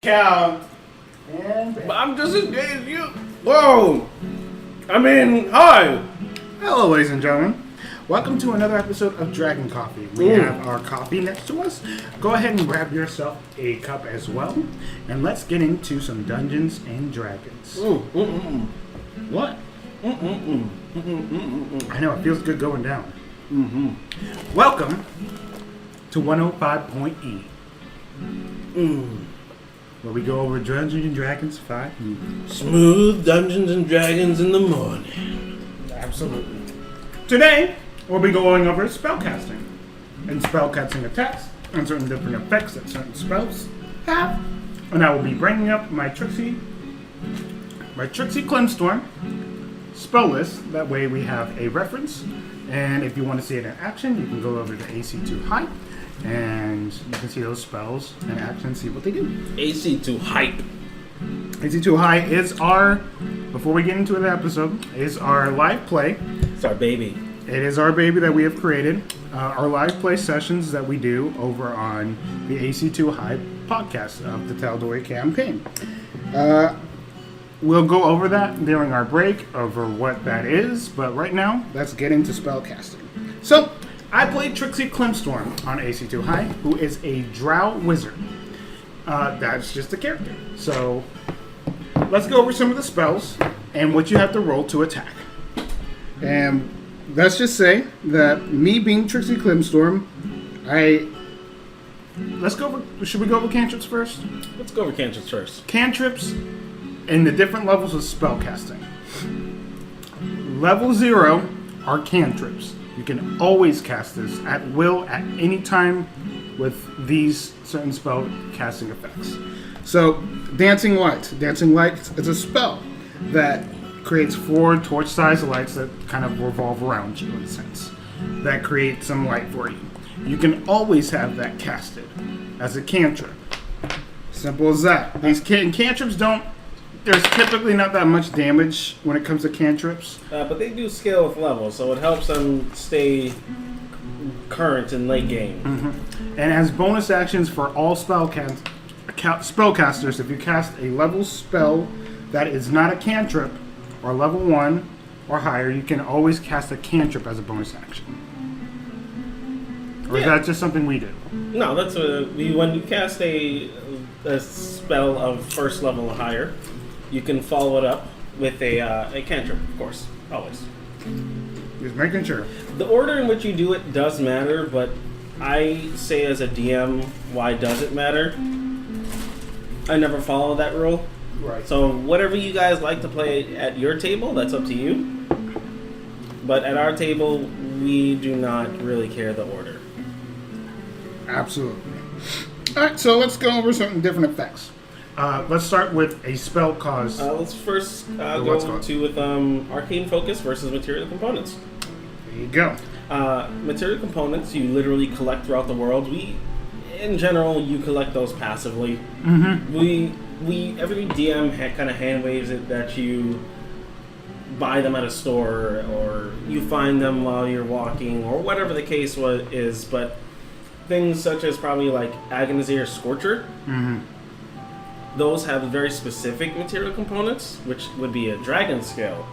Count. And I'm just as gay as you. Whoa. Hi. Hello, ladies and gentlemen. Welcome to another episode of Dragon Coffee. We have our coffee next to us. Go ahead and grab yourself a cup as well. And let's get into some Dungeons and Dragons. What? I know, it feels good going down. Welcome to 105.E. Where we go over Dungeons and Dragons 5. Smooth Dungeons and Dragons in the morning. Absolutely. Today, we'll be going over spellcasting and spellcasting attacks and certain different effects that certain spells have. And I will be bringing up my Trixie Clemstorm spell list. That way we have a reference. And if you want to see it in action, you can go over to AC2 Hype and you can see those spells in action and see what they do. AC2 Hype. AC2 High is our, before we get into the episode, is our live play. It's our baby. It is our baby that we have created. Our live play sessions that we do over on the AC2 High podcast of the Tal'Dorei campaign. We'll go over that during our break, over what that is, but right now, let's get into spellcasting. So, I played Trixie Clemstorm on AC2 High, who is a drow wizard. That's just a character. So, let's go over some of the spells and what you have to roll to attack. And let's just say that me being Trixie Clemstorm, should we go over cantrips first? Let's go over cantrips first. Cantrips and the different levels of spellcasting. Level 0 are cantrips. You can always cast this at will at any time with these certain spell casting effects. So, Dancing Lights. Dancing Lights is a spell that creates 4 torch-sized lights that kind of revolve around you in a sense. That create some light for you. You can always have that casted as a cantrip. Simple as that. These cantrips there's typically not that much damage when it comes to cantrips. But they do scale with levels, so it helps them stay current in late game. And as bonus actions for all spellcasters, if you cast a level spell that is not a cantrip, or level 1 or higher, you can always cast a cantrip as a bonus action. Or is that just something we do? No, that's when you cast a spell of first level or higher, you can follow it up with a cantrip, of course, always. Just making sure. The order in which you do it does matter, but I say as a DM, why does it matter? I never follow that rule. Right. So whatever you guys like to play at your table, that's up to you. But at our table, we do not really care the order. Absolutely. Alright, so let's go over some different effects. Let's start with a spell cause. Let's first go with Arcane Focus versus Material Components. There you go. Material Components, you literally collect throughout the world. In general, you collect those passively. Every DM kind of hand waves it that you buy them at a store or you find them while you're walking or whatever the case is. But things such as probably like Agonizir Scorcher, those have very specific material components, which would be a dragon scale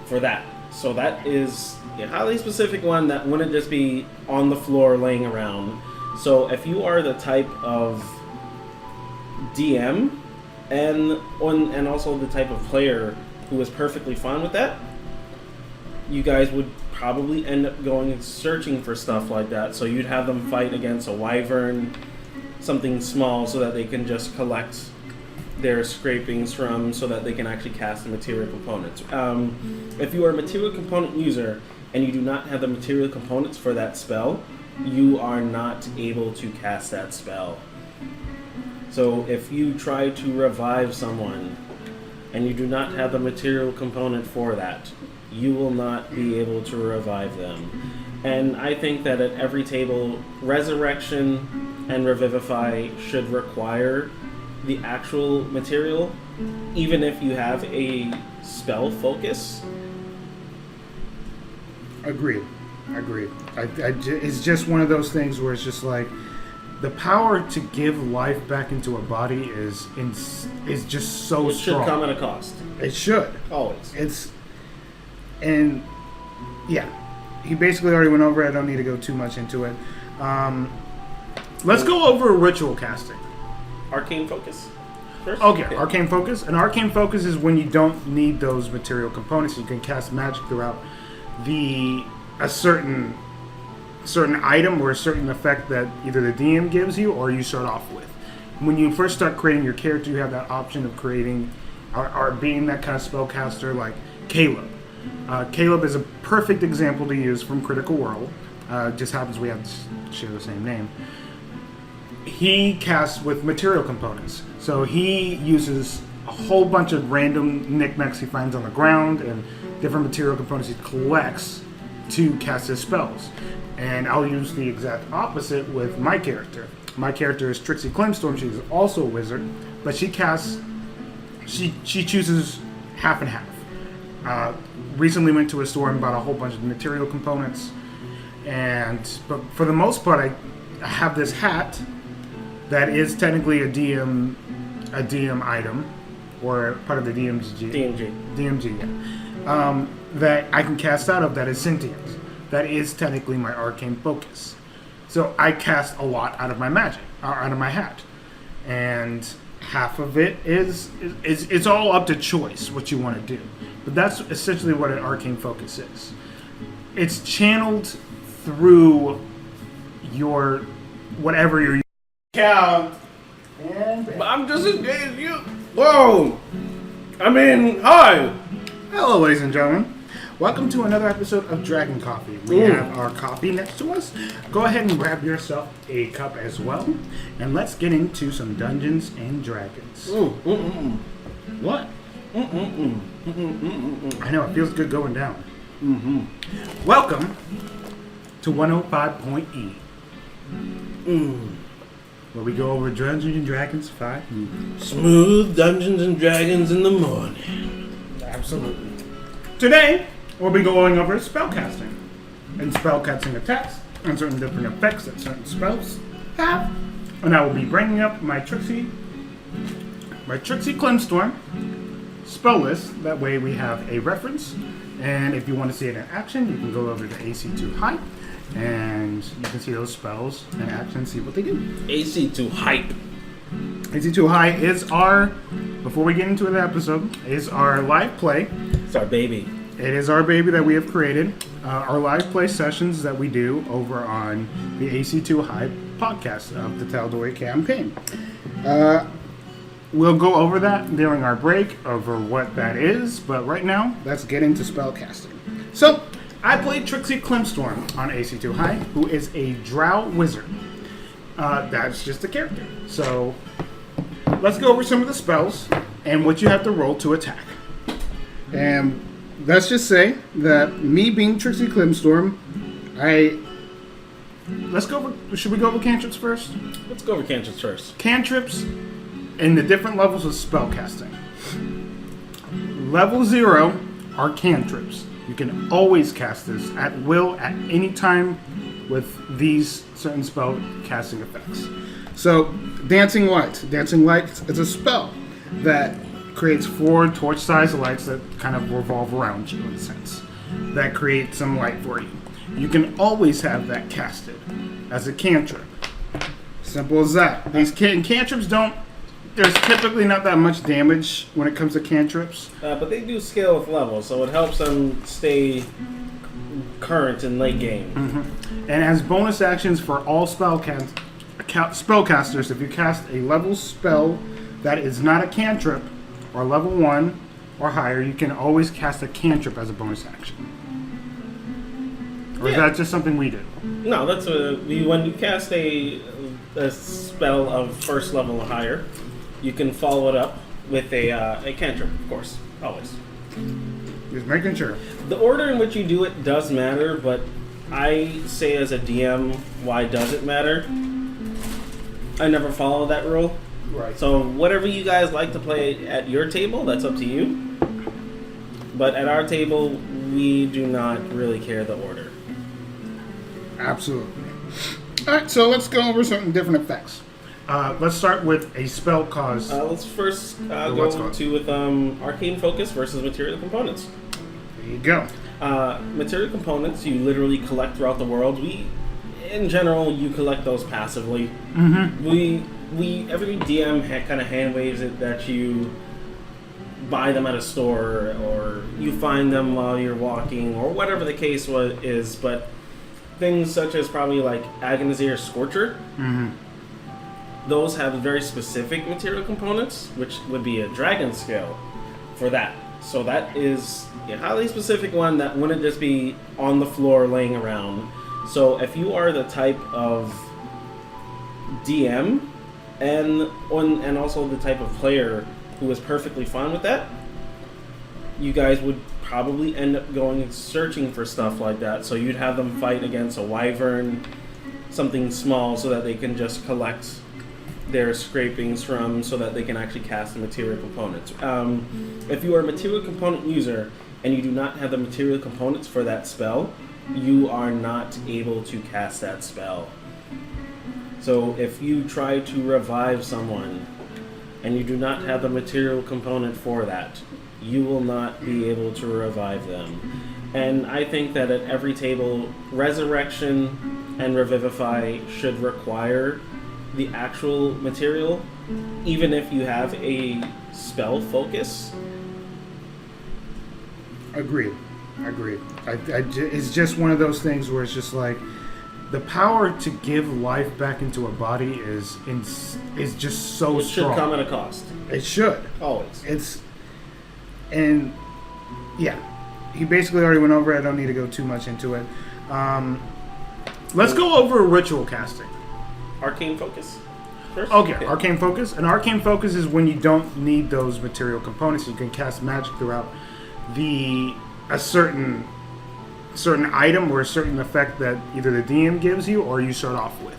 for that. So that is a highly specific one that wouldn't just be on the floor laying around. So if you are the type of DM and also the type of player who is perfectly fine with that, you guys would probably end up going and searching for stuff like that. So you'd have them fight against a wyvern, something small, so that they can just collect their scrapings from, so that they can actually cast the material components. If you are a material component user and you do not have the material components for that spell, you are not able to cast that spell. So if you try to revive someone and you do not have the material component for that, you will not be able to revive them. And I think that at every table, Resurrection and Revivify should require the actual material, even if you have a spell focus. Agreed. It's just one of those things where it's just like, the power to give life back into a body is just so It should strong. come at a cost. It should. Always. And yeah, he basically already went over it. I don't need to go too much into it. Let's go over ritual casting. Arcane focus first? Okay, arcane focus. An arcane focus is when you don't need those material components. You can cast magic throughout a certain item or a certain effect that either the DM gives you or you start off with. When you first start creating your character, you have that option of creating or being that kind of spellcaster like Caleb. Caleb is a perfect example to use from Critical Role. Just happens we have to share the same name. He casts with material components. So he uses a whole bunch of random knickknacks he finds on the ground and different material components he collects to cast his spells. And I'll use the exact opposite with my character. My character is Trixie Clemstorm. She's also a wizard, but she chooses half and half. Recently went to a store and bought a whole bunch of material components, but for the most part, I have this hat that is technically a DM item or part of the DMG, yeah. That I can cast out of that is sentient. That is technically my arcane focus. So I cast a lot out of my magic, out of my hat, and half of it is it's all up to choice what you want to do. But that's essentially what an arcane focus is. It's channeled through your whatever you're count. I'm just as gay as you. Whoa! Hi! Hello, ladies and gentlemen. Welcome to another episode of Dragon Coffee. We have our coffee next to us. Go ahead and grab yourself a cup as well, and let's get into some Dungeons and Dragons. What? I know, it feels good going down. Welcome to 105.E, where we go over Dungeons and Dragons 5 movies. Smooth Dungeons and Dragons in the morning. Absolutely. Today, we'll be going over spellcasting and spellcasting attacks and certain different effects that certain spells have. And I will be bringing up my Trixie Clemstorm spell list. That way we have a reference. And if you want to see it in action, you can go over to AC2 Hype and you can see those spells in action and see what they do. AC2 Hype. AC2 High is before we get into the episode, is our live play. It's our baby. It is our baby that we have created. Our live play sessions that we do over on the AC2 High podcast of the Tal'Dorei campaign. We'll go over that during our break over what that is, but right now, let's get into spellcasting. So, I played Trixie Clemstorm on AC2 High, who is a drow wizard. That's just a character. So, let's go over some of the spells and what you have to roll to attack. And let's just say that me being Trixie Clemstorm, should we go over cantrips first? Let's go over cantrips first. Cantrips and the different levels of spellcasting. Level 0 are cantrips. You can always cast this at will at any time with these certain spell casting effects. So, Dancing Light. Dancing Light is a spell that creates 4 torch-sized lights that kind of revolve around you in a sense. That create some light for you. You can always have that casted as a cantrip. Simple as that. These cantrips there's typically not that much damage when it comes to cantrips. But they do scale with levels, so it helps them stay current in late game. And as bonus actions for all spellcasters, if you cast a level spell that is not a cantrip, or level 1 or higher, you can always cast a cantrip as a bonus action. Or is that just something we do? No, that's when you cast a spell of first level or higher, you can follow it up with a cantrip, of course, always. Just making sure. The order in which you do it does matter, but I say as a DM, why does it matter? I never follow that rule. Right. So whatever you guys like to play at your table, that's up to you. But at our table, we do not really care the order. Absolutely. All right, so let's go over some different effects. Let's start with a spell cause. Let's first what's go called? to with arcane focus versus material components. There you go. Material components you literally collect throughout the world. In general, you collect those passively. Mm-hmm. Every DM kind of hand waves it that you buy them at a store or you find them while you're walking or whatever the case is. But things such as probably like Agonizir Scorcher, those have very specific material components, which would be a dragon scale for that. So that is a highly specific one that wouldn't just be on the floor laying around. So if you are the type of DM and also the type of player who is perfectly fine with that, you guys would probably end up going searching for stuff like that. So you'd have them fight against a wyvern, something small, so that they can just collect their scrapings from, so that they can actually cast the material components. If you are a material component user and you do not have the material components for that spell, you are not able to cast that spell. So if you try to revive someone and you do not have the material component for that, you will not be able to revive them. And I think that at every table, Resurrection and Revivify should require the actual material, even if you have a spell focus. Agreed. It's just one of those things where it's just like the power to give life back into a body is just so It should strong. come at a cost. It should. Always. He basically already went over it. I don't need to go too much into it. Let's go over ritual casting. Arcane focus first? Okay, arcane focus. An arcane focus is when you don't need those material components. You can cast magic throughout a certain item or a certain effect that either the DM gives you or you start off with.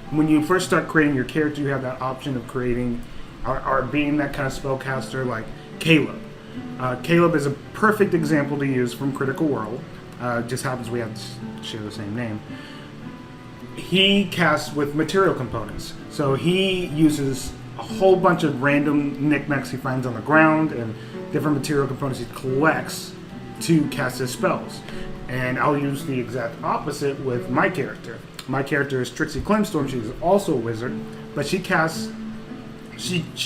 When you first start creating your character, you have that option of creating or being that kind of spellcaster like Caleb. Caleb is a perfect example to use from Critical Role. Just happens we have to share the same name. He casts with material components. So he uses a whole bunch of random knickknacks he finds on the ground and different material components he collects to cast his spells. And I'll use the exact opposite with my character. My character is Trixie Clemstorm. She's also a wizard, but she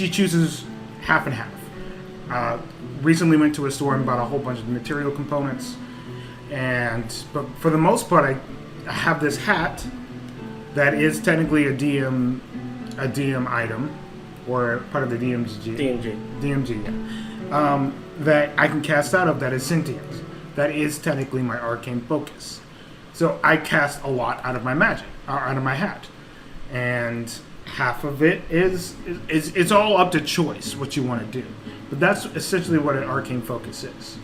chooses half and half. Recently went to a store and bought a whole bunch of material components. But for the most part, I have this hat that is technically a DM item, or part of the DMG, yeah. That I can cast out of that is sentient. That is technically my arcane focus. So I cast a lot out of my magic, out of my hat, and half of it is it's all up to choice what you want to do. But that's essentially what an arcane focus is.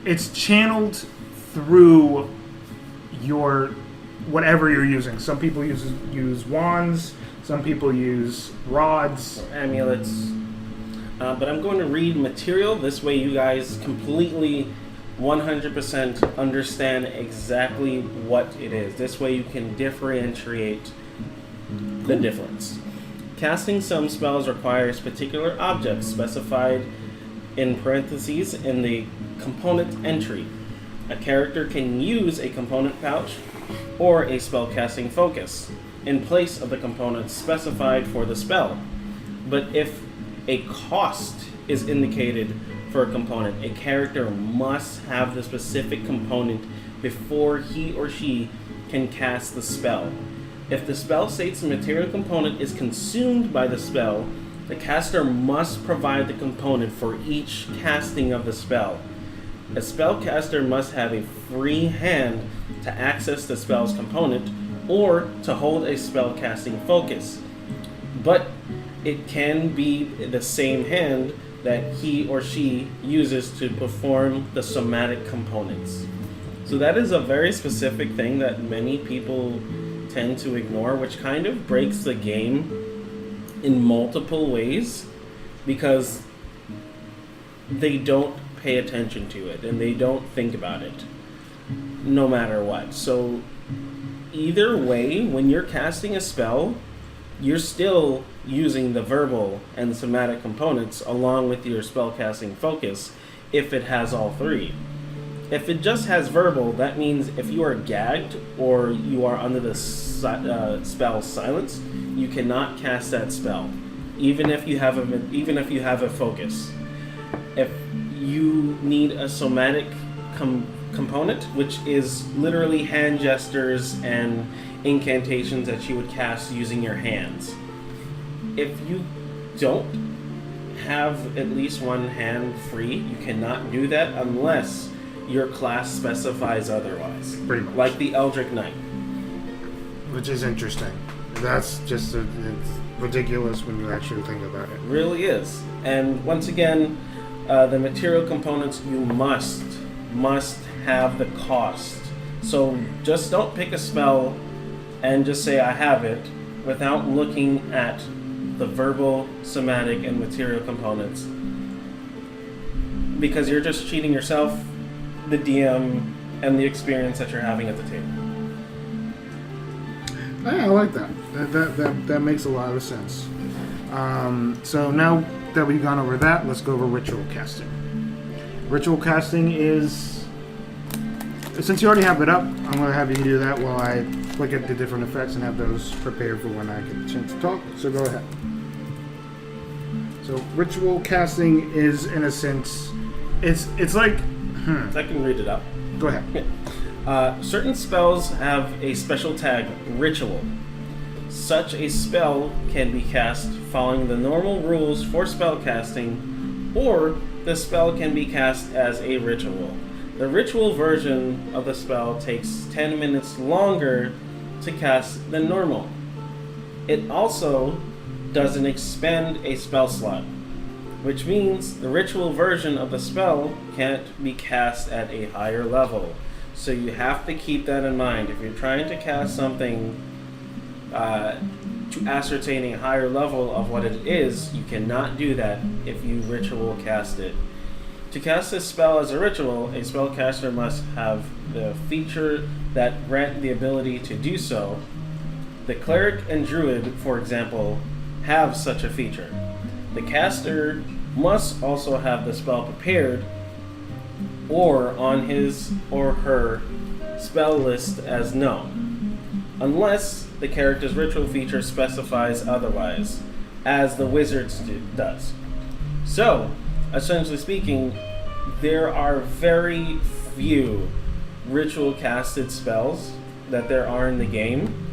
It's channeled through your whatever you're using. Some people use wands. Some people use rods, amulets. But I'm going to read material. This way you guys completely 100% understand exactly what it is. This way you can differentiate the difference. Casting some spells requires particular objects specified in parentheses in the component entry. A character can use a component pouch or a spellcasting focus in place of the components specified for the spell. But if a cost is indicated for a component, a character must have the specific component before he or she can cast the spell. If the spell states the material component is consumed by the spell, the caster must provide the component for each casting of the spell. A spellcaster must have a free hand to access the spell's component or to hold a spellcasting focus. But it can be the same hand that he or she uses to perform the somatic components. So that is a very specific thing that many people tend to ignore, which kind of breaks the game in multiple ways because they don't pay attention to it and they don't think about it no matter what. So either way, when you're casting a spell, you're still using the verbal and somatic components along with your spellcasting focus if it has all three. If it just has verbal, that means if you are gagged or you are under the spell silence, you cannot cast that spell, even if you have a focus. If you need a somatic component, which is literally hand gestures and incantations that you would cast using your hands. If you don't have at least one hand free, you cannot do that unless your class specifies otherwise. Pretty much. Like the Eldritch Knight. Which is interesting. That's just it's ridiculous when you actually think about it. Really is. And once again, the material components, you must have the cost. So just don't pick a spell and just say I have it without looking at the verbal, somatic, and material components, because you're just cheating yourself, the DM, and the experience that you're having at the table. I like that. That makes a lot of sense. So now that we've gone over that, let's go over ritual casting. Ritual casting is, since you already have it up, I'm going to have you do that while I look at the different effects and have those prepared for when I get a chance to talk. So go ahead. So ritual casting is, in a sense, it's like. I can read it out. Go ahead. Certain spells have a special tag, ritual. Such a spell can be cast following the normal rules for spell casting, or the spell can be cast as a ritual. The ritual version of the spell takes 10 minutes longer to cast than normal. It also doesn't expend a spell slot, which means the ritual version of the spell can't be cast at a higher level. So you have to keep that in mind. If you're trying to cast something to ascertain a higher level of what it is, you cannot do that if you ritual cast it. To cast this spell as a ritual, a spellcaster must have the feature that grant the ability to do so. The cleric and druid, for example, have such a feature. The caster must also have the spell prepared or on his or her spell list as known, unless the character's ritual feature specifies otherwise, as the wizard's does. So, essentially speaking, there are very few ritual casted spells that there are in the game,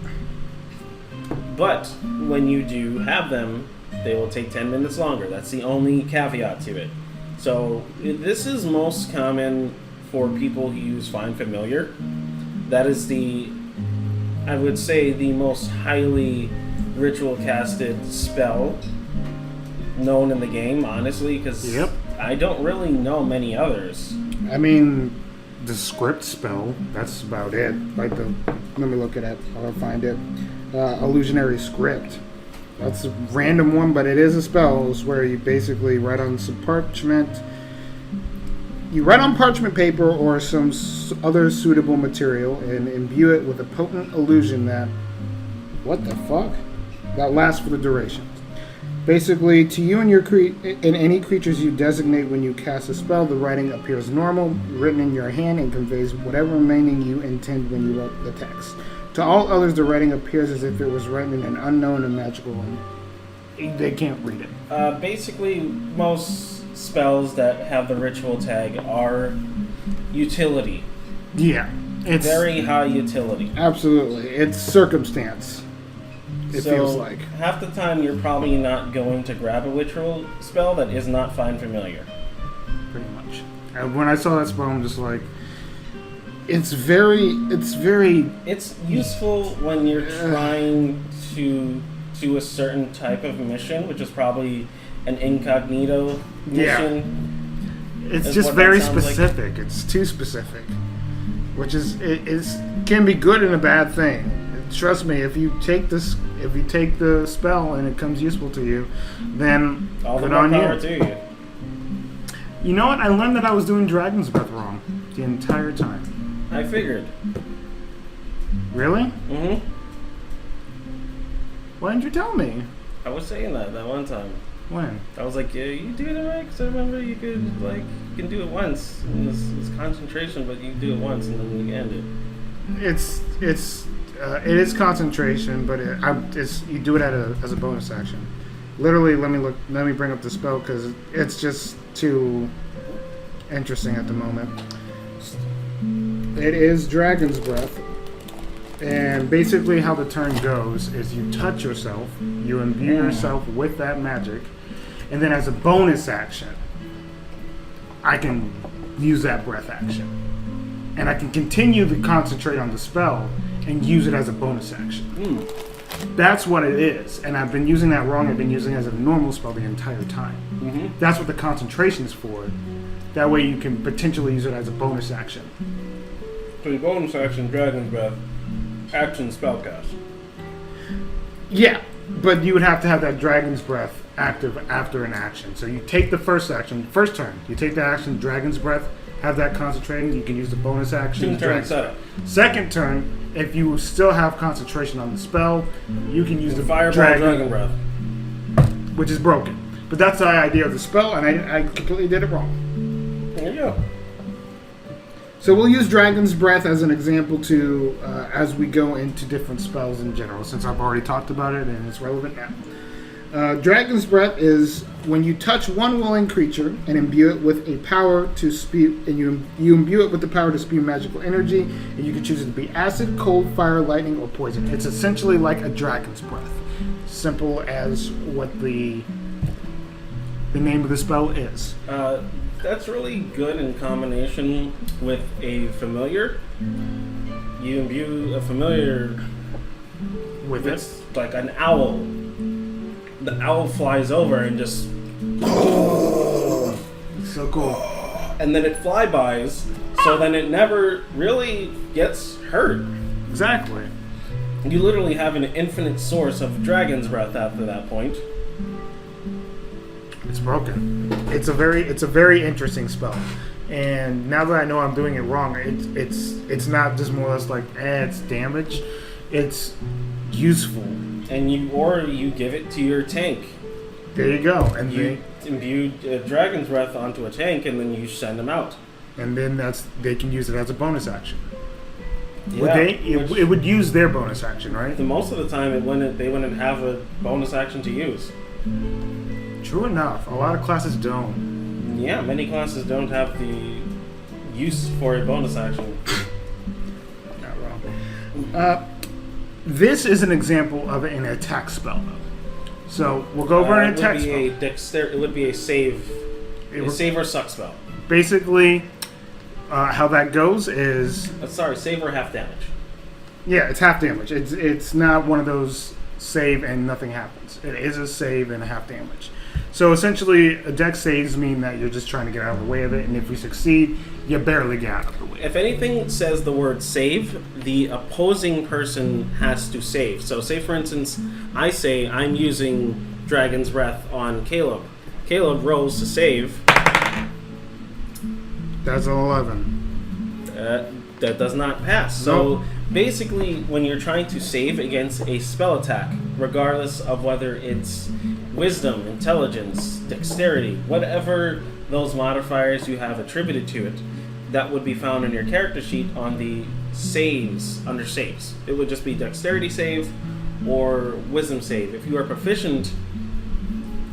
but when you do have them, they will take 10 minutes longer. That's the only caveat to it. So this is most common for people who use Find Familiar. That is I would say, the most highly ritual casted spell known in the game, honestly, because I don't really know many others. I mean, the script spell, that's about it. Like let me look at it, I'll find it. Illusionary script. That's a random one, but it is a spell. It's where you basically write on some parchment. You write on parchment paper or some other suitable material and imbue it with a potent illusion that... What the fuck? That lasts for the duration. Basically, to you and your and any creatures you designate when you cast a spell, the writing appears normal, written in your hand, and conveys whatever meaning you intend when you wrote the text. To all others, the writing appears as if it was written in an unknown and magical language. They can't read it. Basically, most spells that have the ritual tag are utility. Yeah. It's very high utility. Absolutely. It's circumstance. It feels like. Half the time, you're probably not going to grab a ritual spell that is not Find Familiar. Pretty much. When I saw that spell, I'm just like... It's very... It's useful when you're trying to do a certain type of mission, which is probably an incognito mission. Yeah. It's just very specific. Like. It's too specific. Which is... It can be good and a bad thing. Trust me, if you take the spell and it comes useful to you, then all good the on power you. To you. You know what? I learned that I was doing Dragon's Breath wrong the entire time. I figured. Really? Mm-hmm. Why didn't you tell me? I was saying that one time. When? I was like, yeah, you do it right, because I remember you can do it once. And it's concentration, but you do it once and then you end it. It is concentration, but you do it as a bonus action. Literally, let me bring up the spell because it's just too interesting at the moment. It is Dragon's Breath, and basically how the turn goes is you touch yourself, you imbue yourself with that magic, and then as a bonus action, I can use that breath action, and I can continue to concentrate on the spell and use it as a bonus action. That's what it is, and I've been using that wrong. I've been using it as a normal spell the entire time. Mm-hmm. That's what the concentration is for. That way you can potentially use it as a bonus action. So your bonus action, Dragon's Breath, action spellcast. Yeah, but you would have to have that Dragon's Breath active after an action. So you take the first turn, you take the action, Dragon's Breath, have that concentrating, you can use the bonus action. Turn setup. Second turn, if you still have concentration on the spell, you can use the Fireball Dragon Breath, which is broken. But that's the idea of the spell, and I completely did it wrong. There you go. So we'll use Dragon's Breath as an example to as we go into different spells in general, since I've already talked about it and it's relevant now. Dragon's Breath is when you touch one willing creature and imbue it with a power to spew, and you imbue it with the power to spew magical energy, and you can choose it to be acid, cold, fire, lightning, or poison. It's essentially like a Dragon's Breath. Simple as what the name of the spell is. That's really good in combination with a familiar. You imbue a familiar With it. like an owl. The owl flies over and just So cool. and then it flybys, so then it never really gets hurt. Exactly. You literally have an infinite source of Dragon's Breath after that point. It's broken. It's a very interesting spell. And now that I know I'm doing it wrong, it's not just more or less like it's damage. It's useful. And you give it to your tank. There you go. And You imbue Dragon's Breath onto a tank, and then you send them out. then they can use it as a bonus action. Yeah, It would use their bonus action, right? most of the time, they wouldn't have a bonus action to use. True enough. A lot of classes don't. Yeah, many classes don't have the use for a bonus action. Not wrong. This is an example of an attack spell, though. So we'll go over an attack spell. It would be a save. Save or suck spell. Basically, how that goes is Sorry, save or half damage. yeah, it's half damage. It's not one of those save and nothing happens. It is a save and a half damage. So essentially, a dex saves mean that you're just trying to get out of the way of it, and if you succeed, you barely get out of the way. If anything says the word save, the opposing person has to save. So say, for instance, I say I'm using Dragon's Breath on Caleb. Caleb rolls to save. That's an 11. That does not pass. So basically, when you're trying to save against a spell attack, regardless of whether it's wisdom, intelligence, dexterity, whatever those modifiers you have attributed to it, that would be found in your character sheet on the saves, under saves. It would just be dexterity save or wisdom save. If you are proficient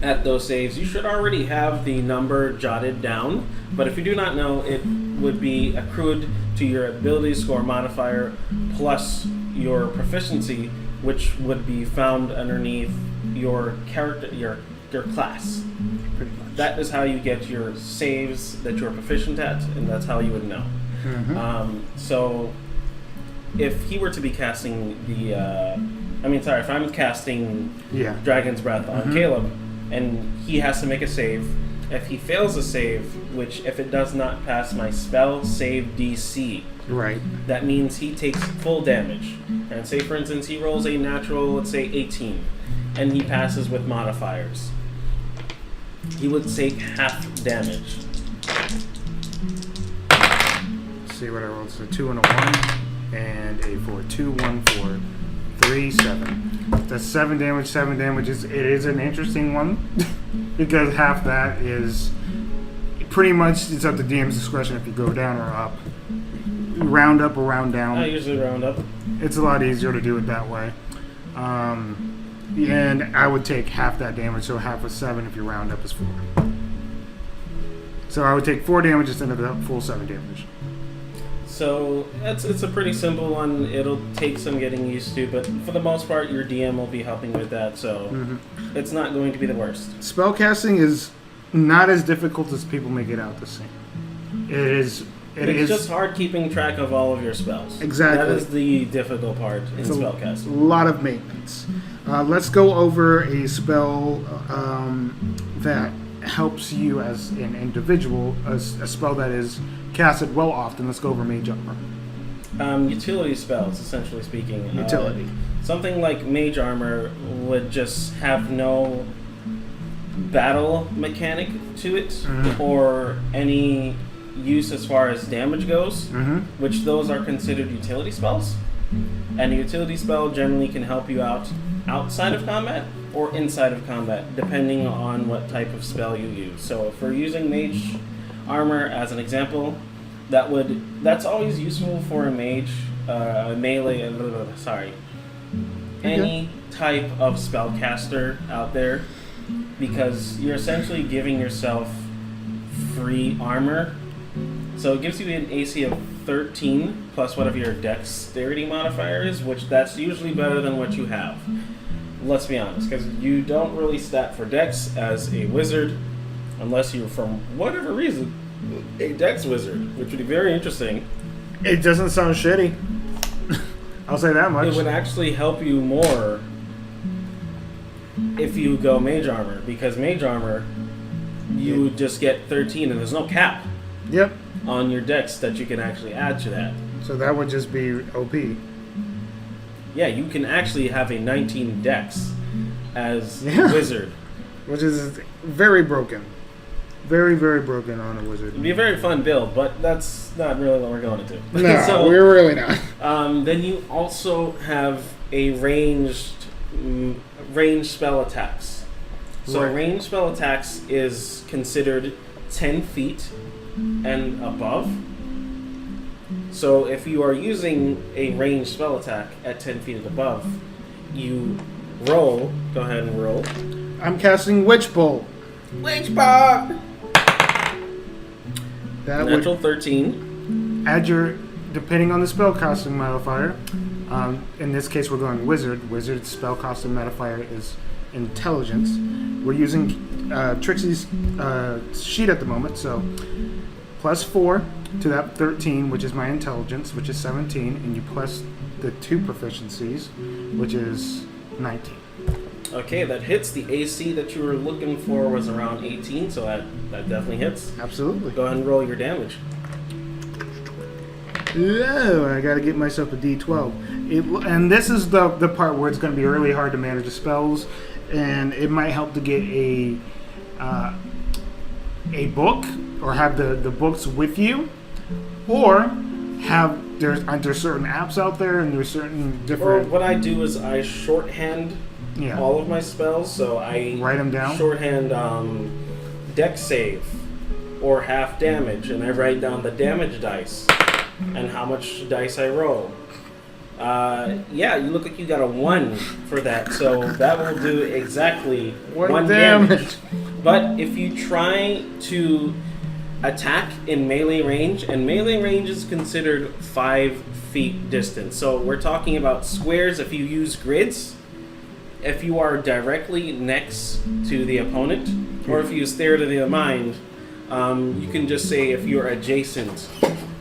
at those saves, you should already have the number jotted down, but if you do not know, it would be accrued to your ability score modifier plus your proficiency, which would be found underneath your character, your class. Pretty much. That is how you get your saves that you're proficient at, and that's how you would know. Mm-hmm. So if he were to be casting if I'm casting Dragon's Breath on Caleb, and he has to make a save, if he fails a save, which if it does not pass my spell save DC, Right. that means he takes full damage. And say, for instance, he rolls a natural, let's say 18, and he passes with modifiers. He would take half damage. Let's see what I rolled. So 2 and a 1. and a 4. 2, 1, 4, 3, 7. That's 7 damage. 7 damage is an interesting one because half that is pretty much it's up to DM's discretion if you go down or up. Round up or round down. I usually round up. It's a lot easier to do it that way. And I would take half that damage, so half of 7 if you round up is 4. So I would take 4 damage instead of the full 7 damage. So it's a pretty simple one. It'll take some getting used to, but for the most part, your DM will be helping with that, so it's not going to be the worst. Spellcasting is not as difficult as people make it out to seem. It's just hard keeping track of all of your spells. Exactly. That is the difficult part in spellcasting. A lot of maintenance. Let's go over a spell that helps you as an individual, a spell that is casted well often. Let's go over Mage Armor. Utility spells, essentially speaking. Utility. Something like Mage Armor would just have no battle mechanic to it or any use as far as damage goes, which those are considered utility spells. And a utility spell generally can help you out outside of combat or inside of combat, depending on what type of spell you use. So if we're using Mage Armor as an example, that's always useful for a mage, any type of spellcaster out there, because you're essentially giving yourself free armor. So it gives you an AC of 13 plus whatever your dexterity modifier is, which that's usually better than what you have. Let's be honest, because you don't really stat for dex as a wizard unless you're, from whatever reason, a dex wizard, which would be very interesting. It doesn't sound shitty. I'll say that much. It would actually help you more if you go Mage Armor, because Mage Armor, you would just get 13 and there's no cap. Yep. On your dex that you can actually add to that. So that would just be OP. Yeah, you can actually have a 19 dex as a wizard. Which is very broken. Very, very broken on a wizard. It'd be a very fun build, but that's not really what we're going into. No, so, we're really not. Then you also have a ranged spell attacks. So ranged spell attacks is considered 10 feet and above. So if you are using a ranged spell attack at 10 feet and above, you roll. Go ahead and roll. I'm casting Witch Bolt. Witch Bolt! That Natural would 13. add your, depending on the spellcasting modifier, in this case we're going Wizard. Wizard's spellcasting modifier is Intelligence. We're using Trixie's sheet at the moment, so plus 4 to that 13, which is my Intelligence, which is 17, and you plus the 2 proficiencies, which is 19. Okay, that hits. The AC that you were looking for was around 18, so that definitely hits. Absolutely. Go ahead and roll your damage. Oh, I gotta get myself a D12. And this is the part where it's going to be really hard to manage the spells, and it might help to get a book, or have the books with you, or have there's certain apps out there, and there's certain different. Or what I do is I shorthand all of my spells, so I write them down. Shorthand dex save or half damage, and I write down the damage dice and how much dice I roll. You look like you got a 1 for that, so that will do exactly 1 damage. But if you try to attack in melee range, and melee range is considered 5 feet distance, so we're talking about squares if you use grids. If you are directly next to the opponent, or if you stare to the mind, you can just say if you're adjacent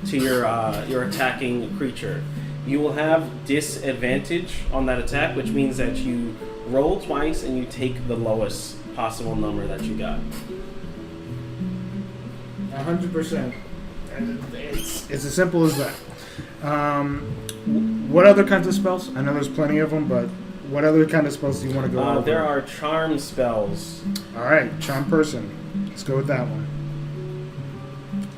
to your attacking creature. You will have disadvantage on that attack, which means that you roll twice and you take the lowest possible number that you got. 100%. It's as simple as that. What other kinds of spells? I know there's plenty of them, but what other kind of spells do you want to go over? There are charm spells. All right, Charm Person. Let's go with that one.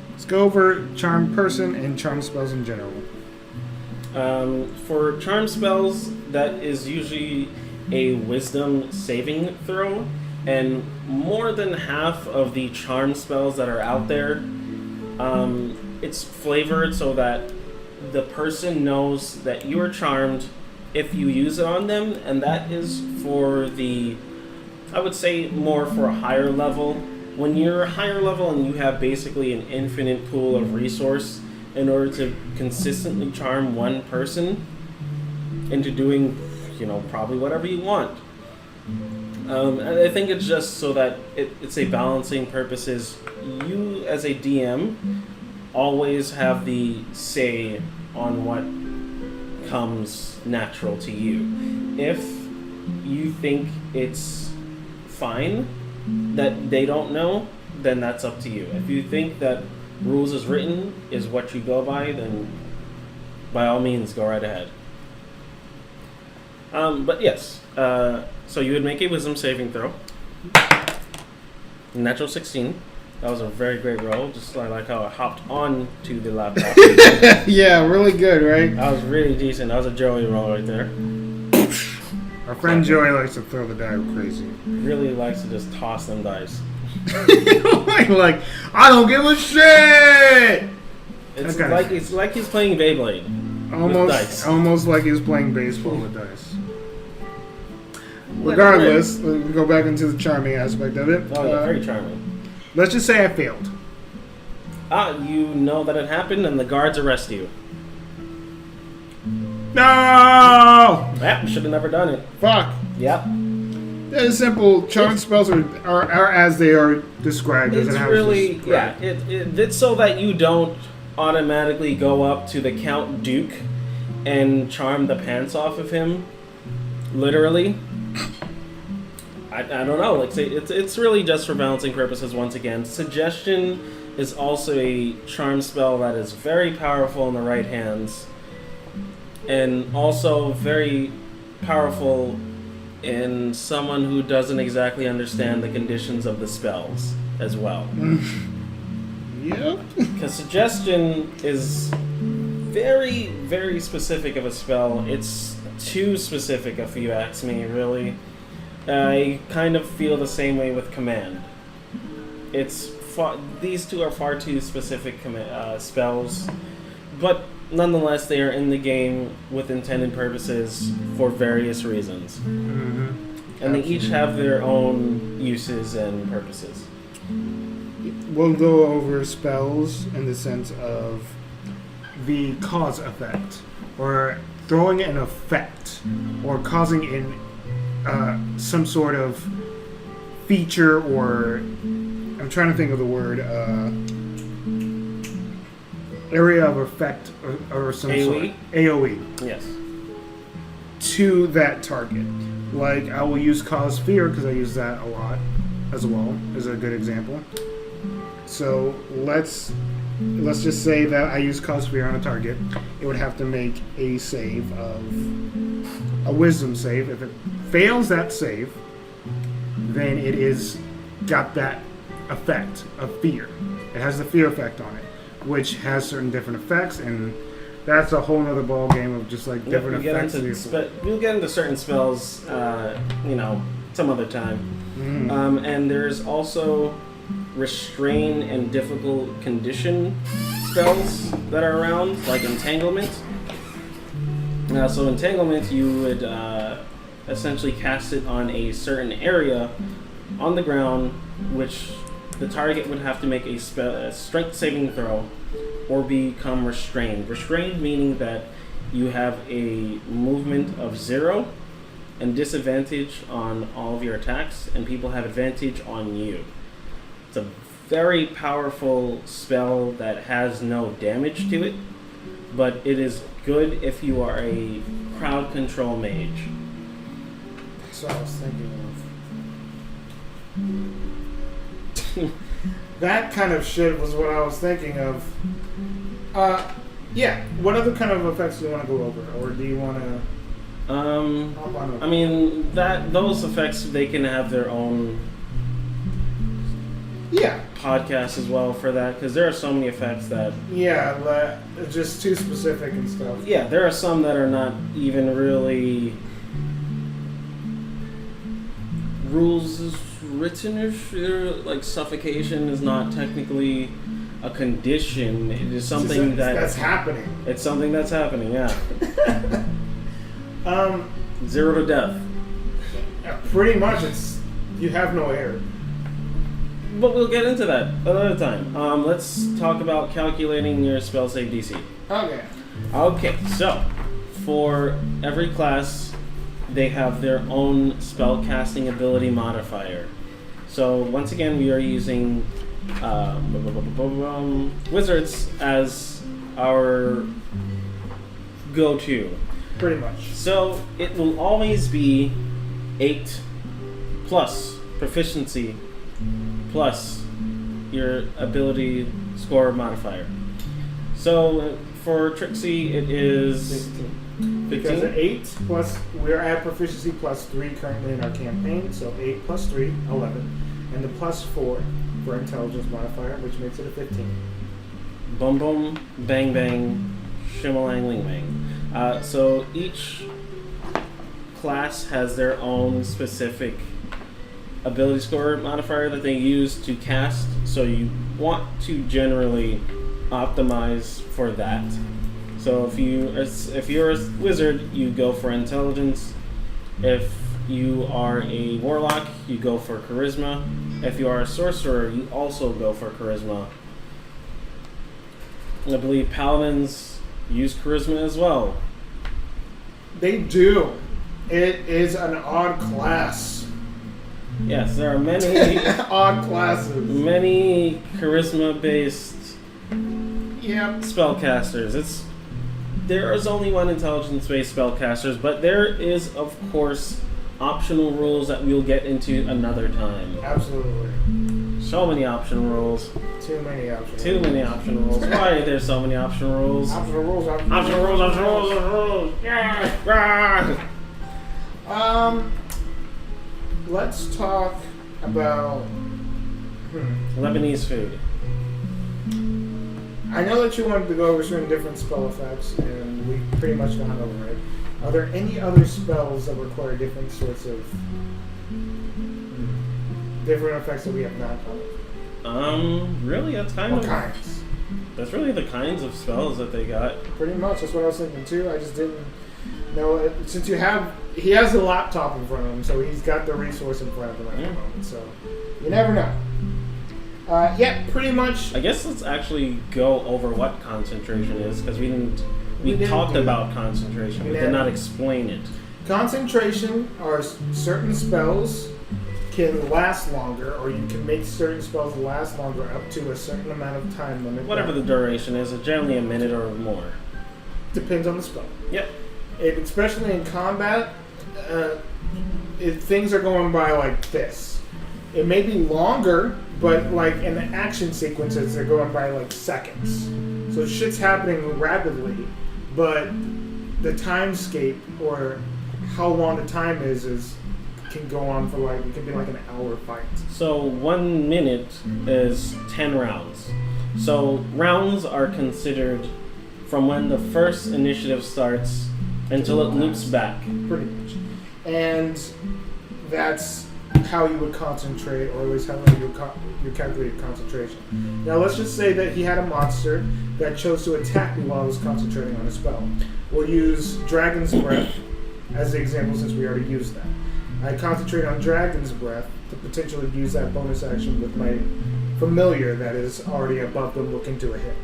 Let's go over Charm Person and charm spells in general. For charm spells, that is usually a wisdom saving throw, and more than half of the charm spells that are out there, it's flavored so that the person knows that you are charmed if you use it on them, and that is for the, I would say, more for a higher level. When you're higher level and you have basically an infinite pool of resource in order to consistently charm one person into doing, probably whatever you want. And I think it's just so that it's a balancing purposes. You, as a DM, always have the say on what comes natural to you. If you think it's fine that they don't know, then that's up to you. If you think that rules as written is what you go by, then by all means go right ahead. But yes, so you would make a wisdom saving throw. Natural 16. That was a very great roll. Just like how I hopped on to the laptop. Yeah, really good, right? That was really decent. That was a Joey roll right there. Our friend Joey likes to throw the die crazy. Really likes to just toss them dice. Like, I don't give a shit! It's like he's playing Beyblade. Almost like he's playing baseball with dice. Regardless, we go back into the charming aspect of it. Oh, yeah, very charming. Let's just say I failed. You know that it happened, and the guards arrest you. No! Yeah, should have never done it. Fuck. Yep. It's simple. Charm spells are as they are described. It's really, yeah. It's so that you don't automatically go up to the Count Duke and charm the pants off of him. Literally. I don't know. Like, say, it's really just for balancing purposes. Once again, Suggestion is also a charm spell that is very powerful in the right hands, and also very powerful in someone who doesn't exactly understand the conditions of the spells as well. Yep. Because Suggestion is very, very specific of a spell. It's too specific, if you ask me, really. I kind of feel the same way with Command. These two are far too specific spells, but nonetheless, they are in the game with intended purposes for various reasons. Mm-hmm. And they each have their own uses and purposes. We'll go over spells in the sense of the cause effect, or throwing an effect, or causing in some sort of feature, or I'm trying to think of the word, area of effect or some AOE? sort. AOE. Yes. To that target. Like, I will use cause fear because I use that a lot as well, is a good example. So let's just say that I use cause fear on a target. It would have to make a save of a wisdom save. If it fails that save, then it is got that effect of fear. It has the fear effect on it, which has certain different effects, and that's a whole other ball game of just like different effects. We'll get into certain spells, some other time. Mm. And there's also restrain and difficult condition spells that are around, like Entanglement. So Entanglement, you would essentially cast it on a certain area on the ground, which the target would have to make a strength saving throw or become restrained. Restrained meaning that you have a movement of 0 and disadvantage on all of your attacks, and people have advantage on you. It's a very powerful spell that has no damage to it, but it is good if you are a crowd control mage. So I was thinking of that kind of shit was what I was thinking of. Yeah. What other kind of effects do you want to go over, or do you want to? I mean, those effects, they can have their own podcast as well for that, because there are so many effects that... Yeah, just too specific and stuff. Yeah, there are some that are not even really... rules is written, like suffocation is not technically a condition. It is something that's happening. It's something that's happening, yeah. 0 to death. Pretty much, you have no air. But we'll get into that another time. Let's talk about calculating your spell save DC. Okay. Okay, so for every class, they have their own spell casting ability modifier. So once again, we are using wizards as our go-to. Pretty much. So it will always be 8 plus proficiency plus your ability score modifier. So for Trixie, it is 15. Because of 8 plus, we're at proficiency plus 3 currently in our campaign, so 8 plus 3, 11. And the plus 4 for intelligence modifier, which makes it a 15. Boom boom, bang bang, shimmelang ling bang. So each class has their own specific ability score modifier that they use to cast, so you want to generally optimize for that. So if you're a wizard, you go for intelligence. If you are a warlock, you go for charisma. If you are a sorcerer, you also go for charisma. I believe paladins use charisma as well. They do. It is an odd class. Yes, there are many odd classes. Many charisma-based spellcasters. There is only one intelligence-based spellcasters, but there is, of course, optional rules that we'll get into another time. Absolutely. So many optional rules. Too many optional Too many optional rules. Why are there so many optional rules? Optional rules. Optional rules. Yeah. Let's talk about Lebanese food. I know that you wanted to go over certain different spell effects, and we pretty much gone over it. Are there any other spells that require different sorts of different effects that we have not covered? Really, that's kind What of kinds? That's really the kinds of spells that they got. Pretty much. That's what I was thinking too. I just didn't know it. Since he has the laptop in front of him, so he's got the resource in front of him at the moment. So you never know. Yeah, pretty much. I guess let's actually go over what concentration is, because we talked about concentration. We did not explain it. Concentration are certain spells can last longer, or you can make certain spells last longer up to a certain amount of time limit. Whatever the duration is, generally a minute or more. Depends on the spell. Yep. Especially in combat, if things are going by like this. It may be longer, but like in the action sequences, they're going by like seconds. So shit's happening rapidly, but the timescape or how long the time is can go on for like, it can be like an hour fight. So 1 minute is 10 rounds. So rounds are considered from when the first initiative starts until it loops back. Pretty much. And that's how you would concentrate, or at least how you calculate concentration. Now let's just say that he had a monster that chose to attack me while I was concentrating on a spell. We'll use Dragon's Breath as the example since we already used that. I concentrate on Dragon's Breath to potentially use that bonus action with my familiar that is already above them looking to a hit.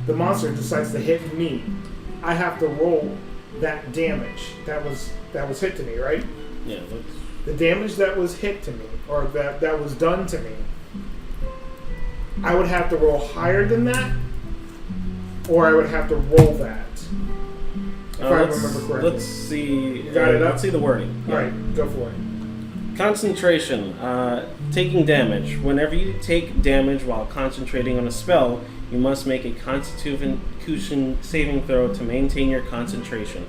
The monster decides to hit me. I have to roll that damage that was hit to me, right? Yeah. The damage that was hit to me, or that was done to me, I would have to roll higher than that, or I would have to roll that. If I remember correctly. Let's see. Got it up? Let's see the wording. All right, go for it. Concentration. Taking damage. Whenever you take damage while concentrating on a spell, you must make a Constitution saving throw to maintain your concentration.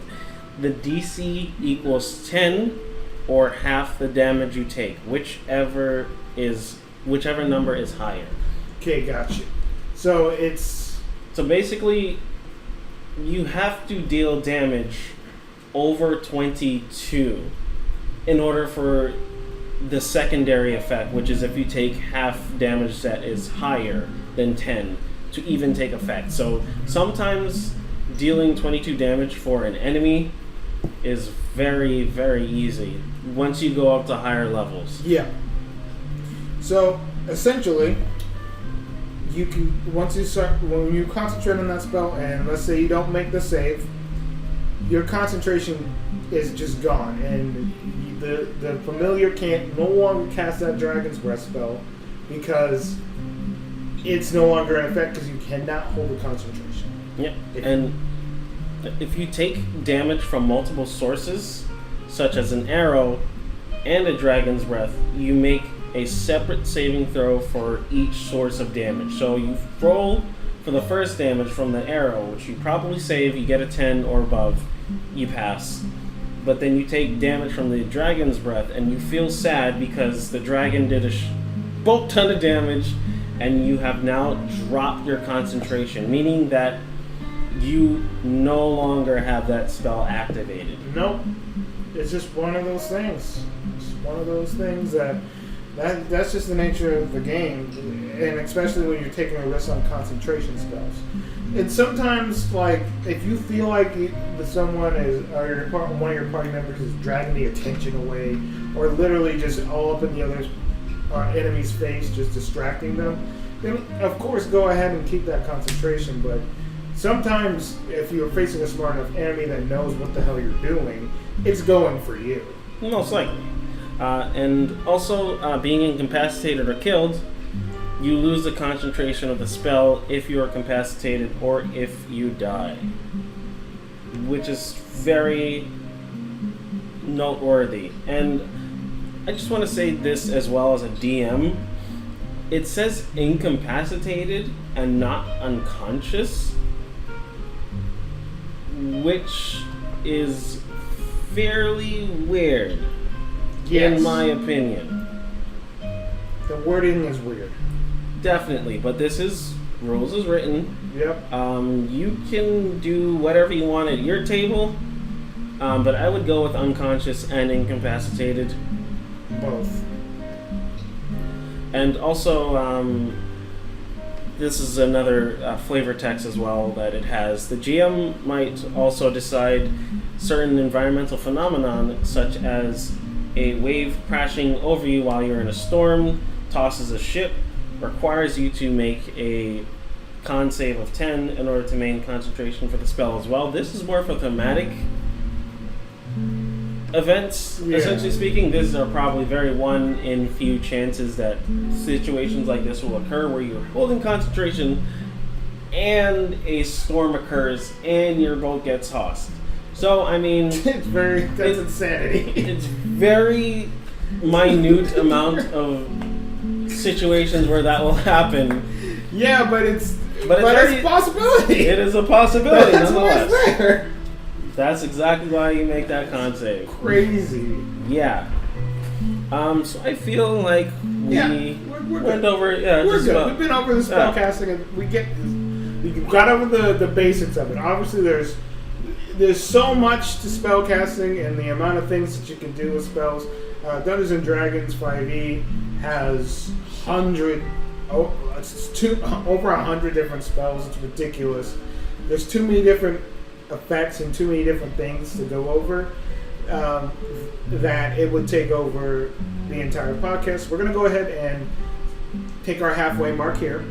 The DC equals 10 or half the damage you take, whichever number is higher. Okay, gotcha. So it's... So basically, you have to deal damage over 22 in order for the secondary effect, which is if you take half damage that is higher than 10 to even take effect. So sometimes dealing 22 damage for an enemy is very, very easy once you go up to higher levels. Yeah. So essentially, you can when you concentrate on that spell, and let's say you don't make the save, your concentration is just gone, and the familiar can't no longer cast that Dragon's Breath spell because it's no longer in effect because you cannot hold a concentration. Yep. And if you take damage from multiple sources, such as an arrow and a Dragon's Breath, you make a separate saving throw for each source of damage. So you roll for the first damage from the arrow, which you probably save, you get a 10 or above, you pass. But then you take damage from the Dragon's Breath, and you feel sad because the dragon did a bulk ton of damage, and you have now dropped your concentration, meaning that you no longer have that spell activated. Nope. It's just one of those things. It's one of those things that's just the nature of the game, and especially when you're taking a risk on concentration spells. And sometimes, like, if you feel like someone is, or one of your party members is dragging the attention away, or literally just all up in the other enemy's face, just distracting them, then of course go ahead and keep that concentration. But sometimes, if you're facing a smart enough enemy that knows what the hell you're doing, it's going for you. Most likely. And also, being incapacitated or killed, you lose the concentration of the spell if you are incapacitated or if you die, which is very noteworthy. And I just want to say this as well as a DM. It says incapacitated and not unconscious, which is fairly weird, in my opinion. The wording is weird. Definitely, but this is rules as written. Yep. You can do whatever you want at your table, but I would go with unconscious and incapacitated. Both. And also, this is another flavor text as well that it has. The GM might also decide certain environmental phenomenon, such as a wave crashing over you while you're in a storm, tosses a ship, requires you to make a con save of 10 in order to maintain concentration for the spell as well. This is more for thematic events, essentially speaking. These are probably very one in few chances that situations like this will occur where you're holding concentration and a storm occurs and your boat gets tossed. So, I mean... that's insanity. It's very minute amount of situations where that will happen. Yeah, but it's a possibility. It is a possibility, that's nonetheless. Why it's there. That's exactly why you make that con save. Crazy. Yeah. So I feel like we went over. Yeah, we're good. About, we've been over the spell casting, and we got over the basics of it. Obviously, there's so much to spell casting and the amount of things that you can do with spells. Dungeons and Dragons 5e has over 100 different spells. It's ridiculous. There's too many different effects and too many different things to go over that it would take over the entire podcast. We're going to go ahead and take our halfway mark here,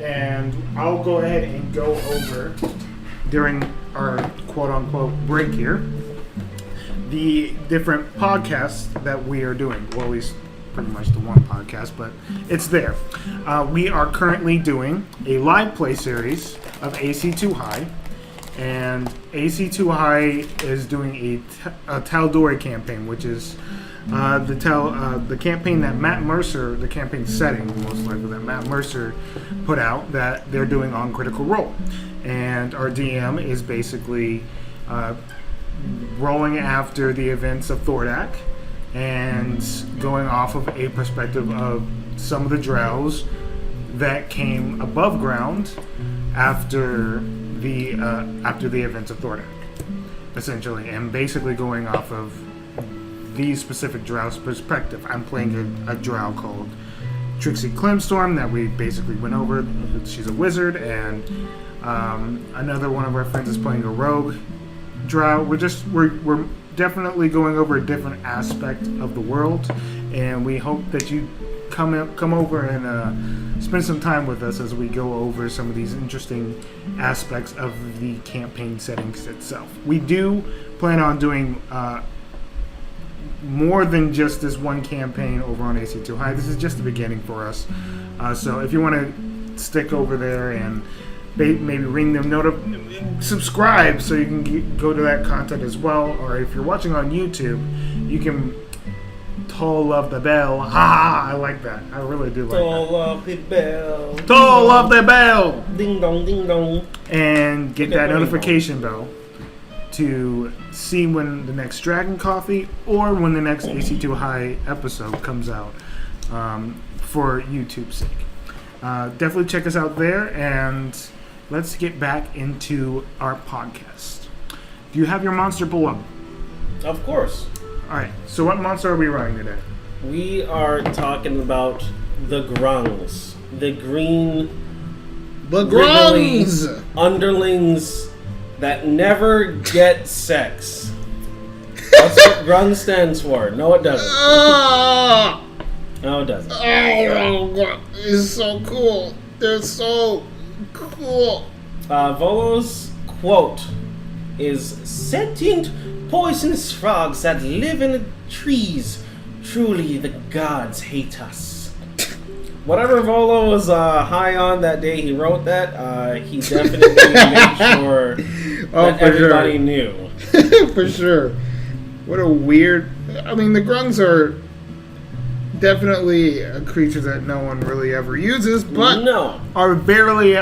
and I'll go ahead and go over during our quote-unquote break here the different podcasts that we are doing. Well, at least pretty much the one podcast, but it's there. We are currently doing a live play series of AC2 High, and AC2 High is doing a Tal'Dorei campaign, which is the campaign that Matt Mercer, the campaign setting most likely that Matt Mercer put out, that they're doing on Critical Role. And our DM is basically rolling after the events of Thordak and going off of a perspective of some of the Drows that came above ground after the events of Thordak, essentially, and basically going off of the specific Drow's perspective. I'm playing a Drow called Trixie Clemstorm that we basically went over. She's a wizard, and another one of our friends is playing a rogue Drow. We're definitely going over a different aspect of the world, and we hope that you come over and spend some time with us as we go over some of these interesting aspects of the campaign settings itself. We do plan on doing more than just this one campaign over on AC2 High. This is just the beginning for us. So if you want to stick over there and maybe ring them subscribe so you can go to that content as well. Or if you're watching on YouTube, you can toll of the bell. Ha! I like that. I really do like Toll of the bell. Toll of the bell! Ding dong, ding dong. And get that notification bell to see when the next Dragon Coffee or when the next AC2 High episode comes out, for YouTube's sake. Definitely check us out there, and let's get back into our podcast. Do you have your monster pull up? Of course. Alright, so what monster are we running today? We are talking about the Grungs. The green... The Grungs! Underlings that never get sex. That's what Grung stands for. No, it doesn't. No, it doesn't. Oh, it's so cool. They're so cool. Volo's quote is, "Sentient poisonous frogs that live in the trees. Truly, the gods hate us." Whatever Volo was high on that day he wrote that, he definitely made sure that everybody knew. For sure. What a weird... I mean, the Grungs are definitely a creature that no one really ever uses, but are very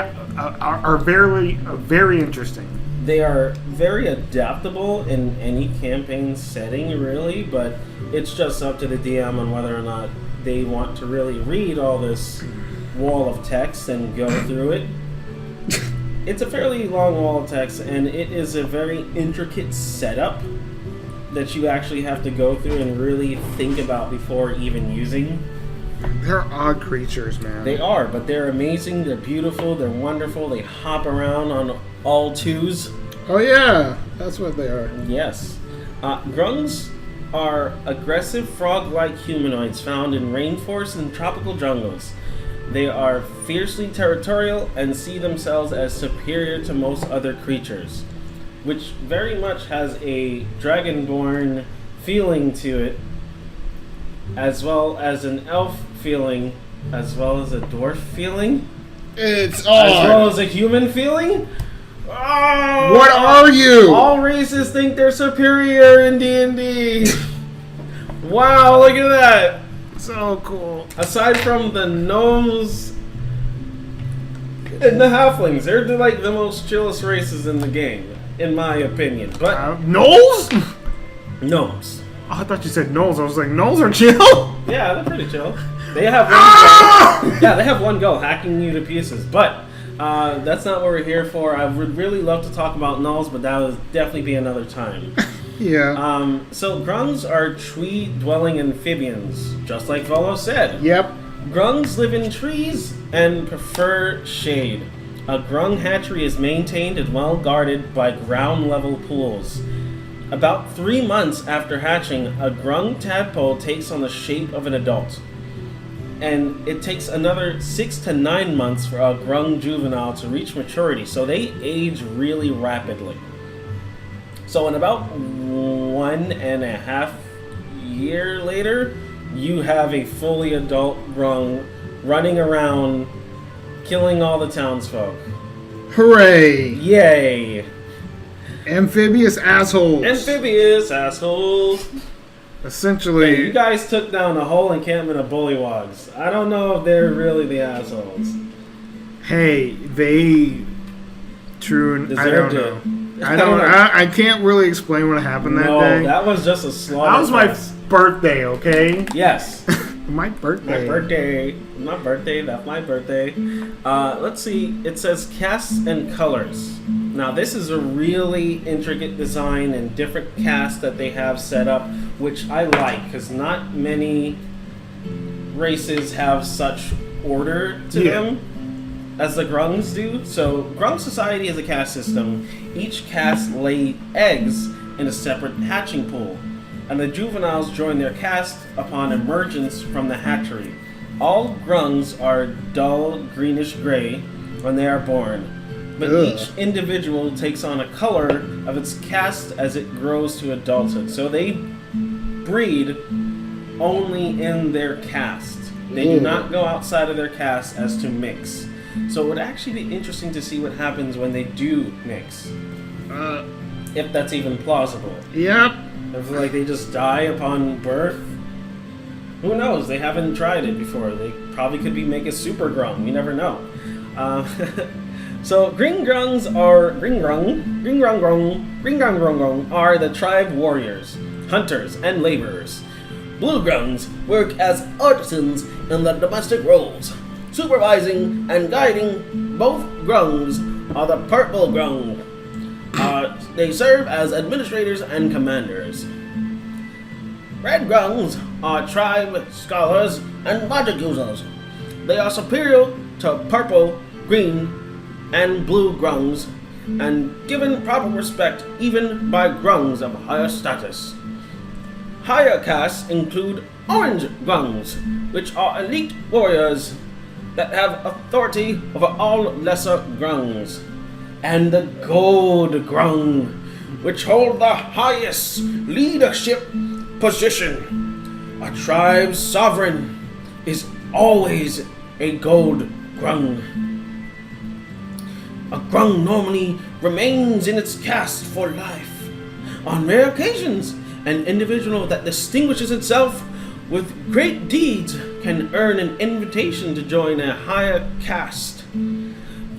interesting. They are very adaptable in any campaign setting, really, but it's just up to the DM on whether or not they want to really read all this wall of text and go through it. It's a fairly long wall of text, and it is a very intricate setup that you actually have to go through and really think about before even using. They're odd creatures, man. They are, but they're amazing, they're beautiful, they're wonderful, they hop around on all twos. Oh yeah, that's what they are. Yes. Grungs are aggressive frog-like humanoids found in rainforests and tropical jungles. They are fiercely territorial and see themselves as superior to most other creatures, which very much has a dragonborn feeling to it, as well as an elf feeling, as well as a dwarf feeling. It's odd. As well as a human feeling. Oh, what are you? All races think they're superior in D&D. Wow, look at that. So cool. Aside from the gnomes and the halflings, they're like the most chillest races in the game, in my opinion. But gnolls? Gnomes. Oh, I thought you said gnolls. I was like, gnolls are chill? Yeah, they're pretty chill. They have one go. Yeah, they have one go, hacking you to pieces. But that's not what we're here for. I would really love to talk about gnolls, but that would definitely be another time. Yeah. So Grungs are tree-dwelling amphibians, just like Volo said. Yep. Grungs live in trees and prefer shade. A Grung hatchery is maintained and well guarded by ground-level pools. About 3 months after hatching, a Grung tadpole takes on the shape of an adult. And it takes another 6 to 9 months for a Grung juvenile to reach maturity, so they age really rapidly. So in about 1.5 years later, you have a fully adult Grung running around, killing all the townsfolk. Hooray! Yay! Amphibious assholes. Amphibious assholes. Essentially, Hey, you guys took down a whole encampment of bullywogs. I don't know if they're really the assholes. Hey, they true. Deserved I don't know. I can't really explain what happened that day. No, that was just a slaughter. That was my fest. birthday, okay? Yes. My birthday. My birthday. That's my birthday. Let's see. It says casts and colors. Now this is a really intricate design and different casts that they have set up, which I like because not many races have such order to them as the Grungs do. So Grung Society is a caste system. Each caste lay eggs in a separate hatching pool, and the juveniles join their caste upon emergence from the hatchery. All Grungs are dull greenish gray when they are born, but each individual takes on a color of its caste as it grows to adulthood. So they breed only in their caste. They do not go outside of their caste as to mix. So it would actually be interesting to see what happens when they do mix. If that's even plausible. Yep. If like they just die upon birth. Who knows? They haven't tried it before. They probably could make a super grung. You never know. So Green Grungs are are the tribe warriors, hunters, and laborers. Blue Grungs work as artisans in the domestic roles. Supervising and guiding both Grungs are the Purple Grung. They serve as administrators and commanders. Red Grungs are tribe scholars and magic users. They are superior to purple, green, and blue Grungs, and given proper respect even by Grungs of higher status. Higher castes include Orange Grungs, which are elite warriors that have authority over all lesser Grungs, and the Gold Grung, which hold the highest leadership position. A tribe's sovereign is always a Gold Grung. A Grung normally remains in its caste for life. On rare occasions, an individual that distinguishes itself with great deeds can earn an invitation to join a higher caste.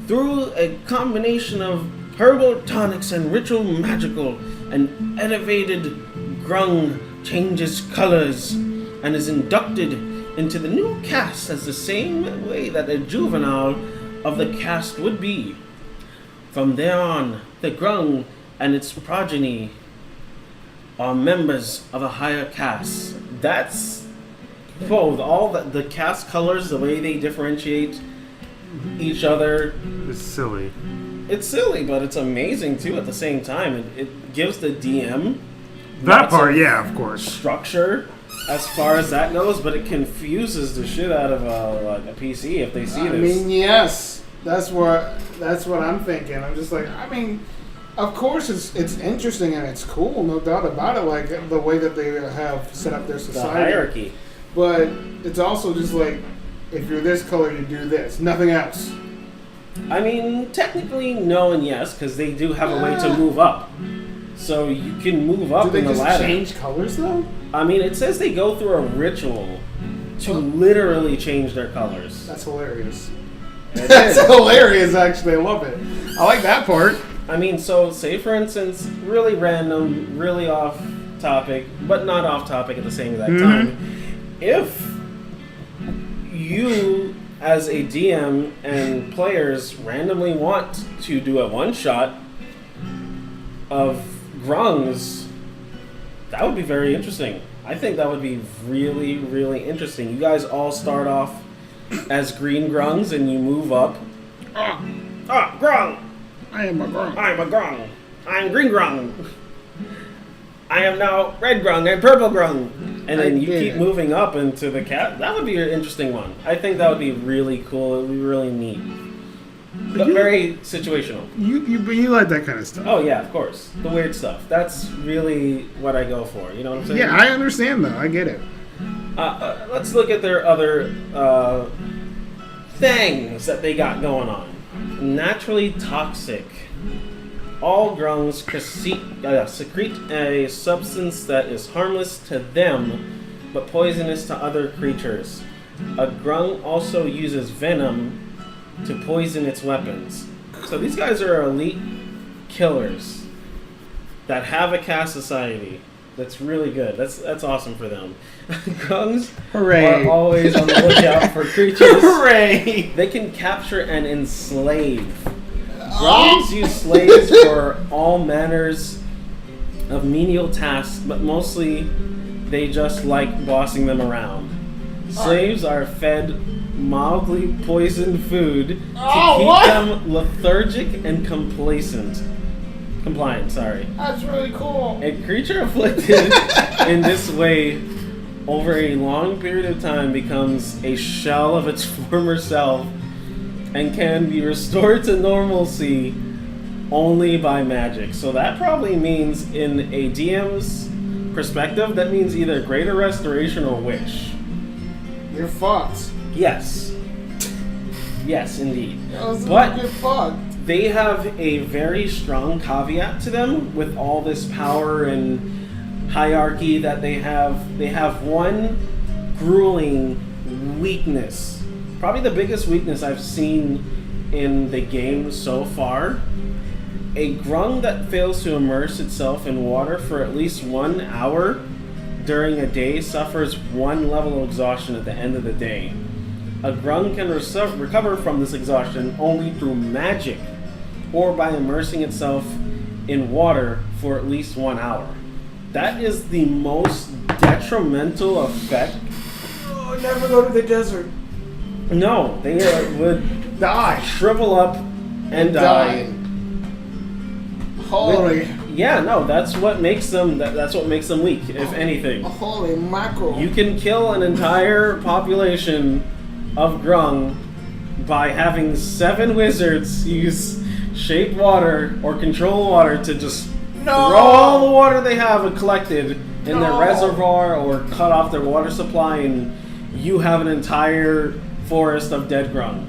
Through a combination of herbal tonics and ritual magical, an elevated Grung changes colors and is inducted into the new caste as the same way that a juvenile of the caste would be. From there on, the Grung and its progeny are members of a higher caste. That's both all the caste colors, the way they differentiate each other. It's silly. It's silly, but it's amazing too at the same time. It gives the DM that part, of course. Structure as far as that goes, but it confuses the shit out of a PC if they see this. I mean, yes, that's what I'm thinking. I'm just like, I mean, of course it's interesting and it's cool, no doubt about it. Like the way that they have set up their society, the hierarchy. But it's also just like, if you're this color, you do this, nothing else. I mean, technically, no and yes, because they do have a way to move up. So you can move up in the ladder. Do they just change colors, though? I mean, it says they go through a ritual to literally change their colors. That's hilarious. That's hilarious, actually. I love it. I like that part. I mean, so say, for instance, really random, really off topic, but not off topic at the same exact time. If you, as a DM and players, randomly want to do a one-shot of Grungs, that would be very interesting. I think that would be really, really interesting. You guys all start off as Green Grungs and you move up. Grung! I am a Grung. I'm a Grung. I'm Green Grung. I am now Red Grung and Purple Grung. And then you keep moving up into the cat. That would be an interesting one. I think that would be really cool. It would be really neat. But very situational. You like that kind of stuff. Oh, yeah, of course. The weird stuff. That's really what I go for. You know what I'm saying? Yeah, I understand, though. I get it. Let's look at their other things that they got going on. Naturally toxic. All Grungs secrete a substance that is harmless to them, but poisonous to other creatures. A Grung also uses venom to poison its weapons. So these guys are elite killers that have a caste society. That's really good. That's awesome for them. Grungs Hooray. are always on the lookout for creatures. Hooray! They can capture and enslave. Grungs use slaves for all manners of menial tasks, but mostly they just like bossing them around. Slaves are fed mildly poisoned food to keep them lethargic and compliant. That's really cool. A creature afflicted in this way over a long period of time becomes a shell of its former self and can be restored to normalcy only by magic. So that probably means, in a DM's perspective, that means either greater restoration or wish. You're fucked. Yes. Yes, indeed. But you're fucked. They have a very strong caveat to them with all this power and hierarchy that they have. They have one grueling weakness. Probably the biggest weakness I've seen in the game so far. A grung that fails to immerse itself in water for at least 1 hour during a day suffers 1 level of exhaustion at the end of the day. A grung can recover from this exhaustion only through magic or by immersing itself in water for at least 1 hour. That is the most detrimental effect. Oh, never go to the desert. No, they would Die. shrivel up and die. Holy. Yeah, no, that's what makes them. That's what makes them weak, if anything. Holy mackerel. You can kill an entire population of grung by having 7 wizards use shape water or control water to just throw all the water they have collected in their reservoir or cut off their water supply, and you have an entire forest of dead grung.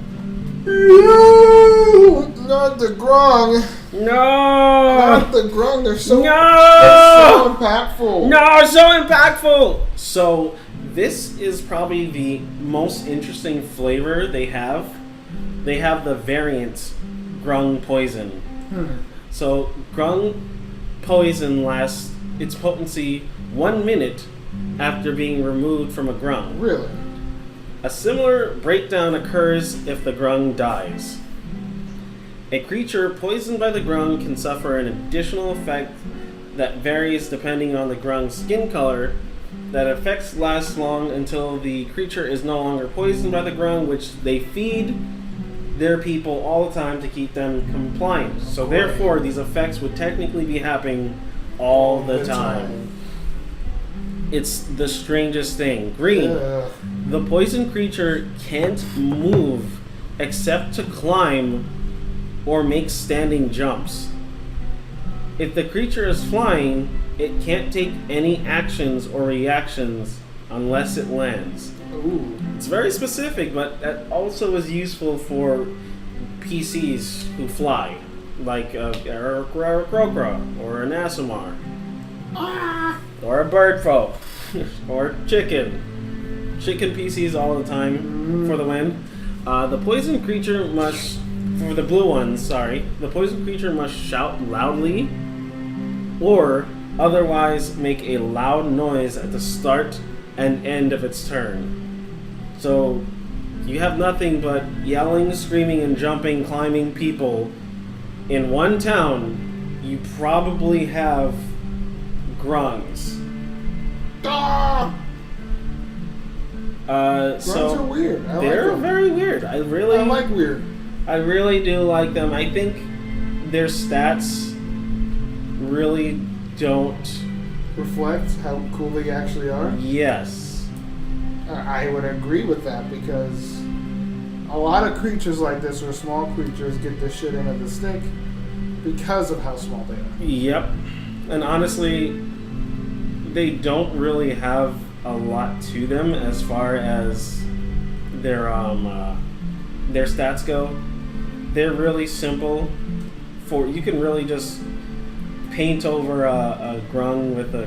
No, not the grung. No! Not the grung. They're so impactful. No, so impactful! So, this is probably the most interesting flavor they have. They have the variant grung poison. So, grung poison lasts its potency 1 minute after being removed from a grung. Really? A similar breakdown occurs if the grung dies. A creature poisoned by the grung can suffer an additional effect that varies depending on the grung's skin color. That effects last long until the creature is no longer poisoned by the grung, which they feed their people all the time to keep them compliant. So therefore, these effects would technically be happening all the time. It's the strangest thing. Green. The poison creature can't move except to climb or make standing jumps. If the creature is flying, it can't take any actions or reactions unless it lands. Ooh. It's very specific, but that also is useful for PCs who fly, like a Krokra or an Asomar, or a bird folk, or chicken. Chicken PCs all the time for the win. The poison creature must, for the blue ones, the poison creature must shout loudly or otherwise make a loud noise at the start and end of its turn. So you have nothing but yelling, screaming, and jumping, climbing people in one town. You probably have grungs. Grungs are weird. They're very weird. I like weird. I really do like them. I think their stats really don't reflect how cool they actually are. Yes. I would agree with that, because a lot of creatures like this, or small creatures, get this shit into the stick because of how small they are. Yep. And honestly, they don't really have a lot to them as far as their stats go. They're really simple. You can really just paint over a grung with a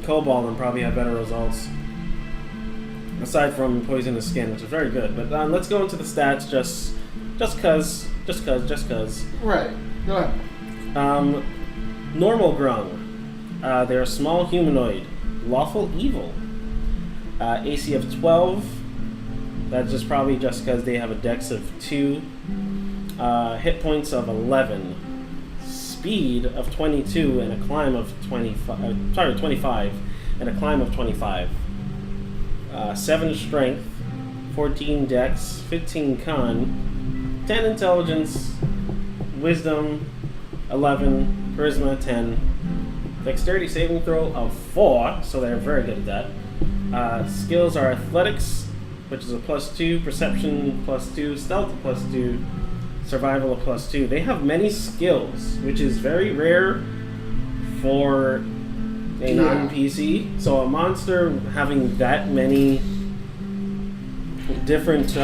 cobalt and probably have better results. Aside from poisonous skin, which is very good. But let's go into the stats just cause. Right. Go ahead. Normal grung. They're a small humanoid. Lawful evil. AC of 12. That's just probably just because they have a dex of 2. Hit points of 11. Speed of 22 and a climb of 25. And a climb of 25. 7 strength. 14 dex. 15 con. 10 intelligence. Wisdom 11. Charisma 10. Dexterity saving throw of 4, so they're very good at that. Skills are athletics, which is a +2, perception +2, stealth +2, survival a +2. They have many skills, which is very rare for a non-PC. So a monster having that many different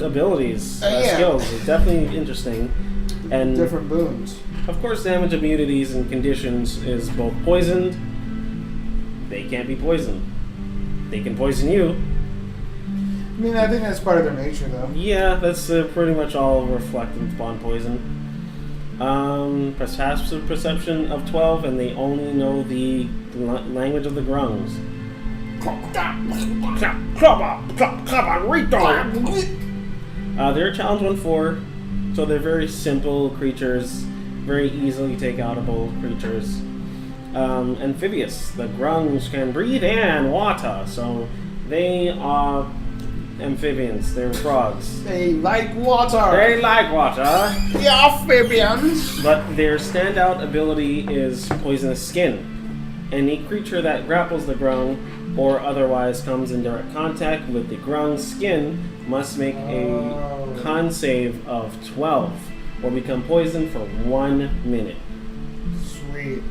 abilities, skills is definitely interesting. And Different boons. of course, damage immunities and conditions is both poisoned. They can't be poisoned. They can poison you. I mean, I think that's part of their nature, though. Yeah, that's pretty much all reflected upon poison. Passive perception of 12, and they only know the language of the Grungs. They're a challenge 1/4, so they're very simple creatures. Very easily take outable creatures. Amphibious. The Grungs can breathe in water, so they are amphibians. They're frogs. They like water. They like water, The amphibians. but their standout ability is poisonous skin. Any creature that grapples the Grung or otherwise comes in direct contact with the Grung's skin must make a con save of 12. Or become poisoned for 1 minute. Sweet.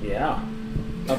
Yeah. A